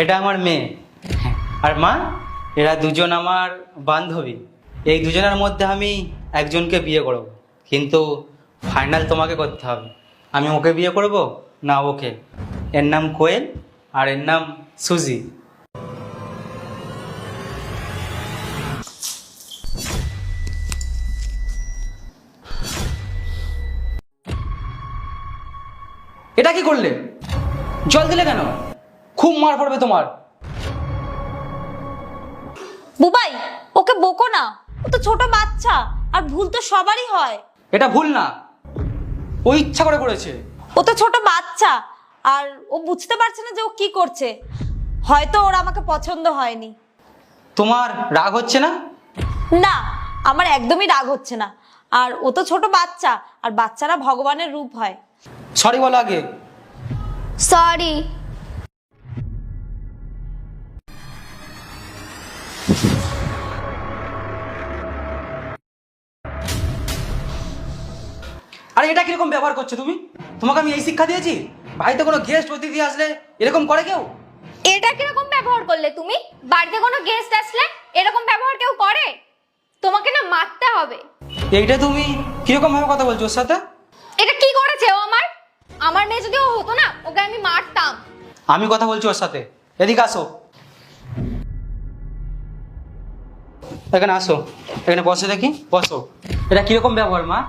এটা আমার মেয়ে। আর মা, এরা দুজন আমার বান্ধবী। এই দুজনের মধ্যে আমি একজনকে বিয়ে করব, কিন্তু ফাইনাল তোমাকে করতে হবে। আমি ওকে বিয়ে করব না ওকে। এর নাম কোয়েল আর এর নাম সুজি। এটা কি করলে? জল দিলে কেন? খুব মার পড়বে তোমার। বুবাই, ওকে বকো না, ও তো ছোট বাচ্চা, আর ভুল তো সবারই হয়। এটা ভুল না, ও ইচ্ছা করে করেছে। ও তো ছোট বাচ্চা, আর ও বুঝতে পারছে না যে ও কি করছে। হয়তো ওর আমাকে পছন্দ হয়নি। তোমার রাগ হচ্ছে না? না, আমার একদমই রাগ হচ্ছে না। আর ও তো ছোট বাচ্চা, আর বাচ্চারা ভগবানের রূপ হয়। সরি বলো আগে। সরি। আরে এটা কিরকম ব্যবহার করছো তুমি? তোমাকে আমি এই শিক্ষা দিয়েছি? বাড়িতে কোনো গেস্ট অতিথি আসলে এরকম করে কেউ? এটা কিরকম ব্যবহার করলে তুমি? বাড়িতে কোনো গেস্ট আসলে এরকম ব্যবহার কেউ করে? তোমাকে না মারতে হবে। এইটা তুমি কিরকম ভাবে কথা বলছো ওর সাথে? এটা কি করেছে ও আমার? আমার মেয়ে যদি ও হতো না, ওকে আমি মারতাম। আমি কথা বলছি ওর সাথে। এদিকে আসো, এখানে আসো, এখানে বসে দেখি, বসো। এটা কিরকম ব্যবহার মা?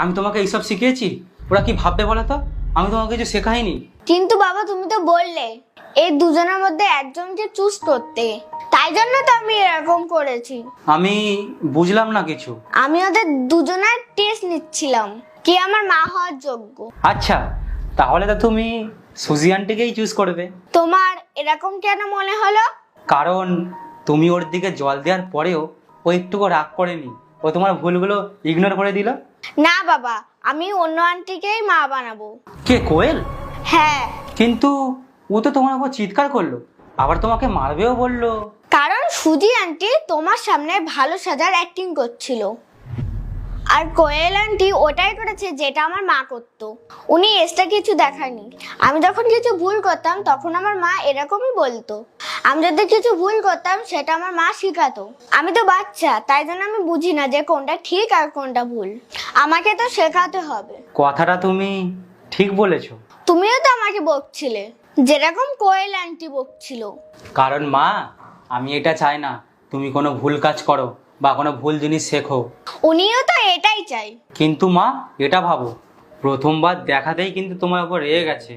আমি তোমাকে এইসব শিখিয়েছি? ওরা কি ভাববে বলো তো? আমি তোমাকে কিছু শেখাইনি। কিন্তু বাবা, তুমি তো বললে এই দুজনের মধ্যে একজনকে চুজ করতে, তাই জন্য তো আমি এরকম করেছি। আমি বুঝলাম না কিছু। আমি ওদের দুজনের টেস্ট নিচ্ছিলাম, কে আমার মা হওয়ার যোগ্য। আচ্ছা, তাহলে তো তুমি সুজি আন্টিকেই চুজ করবে। তোমার এরকম কেন মনে হলো? কারণ তুমি ওর দিকে জল দেওয়ার পরেও ও একটুকু রাগ করেনি। ও তোমার ভুলগুলো ইগনোর করে দিল। না বাবা, আমি অন্য আন্টিকেই মা বানাবো। কে, কোয়েল? হ্যাঁ, কিন্তু ও তো তোমার উপর চিৎকার করলো, আবার তোমাকে মারবেও বললো। কারণ সুজি আন্টি তোমার সামনে ভালো সাজার অ্যাক্টিং করছিল, আর কোয়েল আন্টি ওটাই করেছে যেটা আমার মা করতো। উনি এক্সট্রা কিছু দেখায়নি। আমি যখন কিছু ভুল করতাম তখন আমার মা এরকমই বলতো। আমি যদি কিছু ভুল করতাম সেটা আমার মা শিখাতো। আমি তো বাচ্চা, তাই জন্য আমি বুঝি না যে কোনটা ঠিক আর কোনটা ভুল। আমাকে তো শেখাতে হবে। কথাটা তুমি ঠিক বলেছো। তুমিও তো আমাকে বকছিলে, যেরকম কোয়েল আন্টি বকছিল। কারণ মা, আমি এটা চাই না তুমি কোনো ভুল কাজ করো বা কোনো ভুল জিনিস শেখো। উনিও তো এটাই চাই। কিন্তু মা, এটা ভাবো, প্রথমবার দেখাতেই কিন্তু তোমার উপর রেগে গেছে।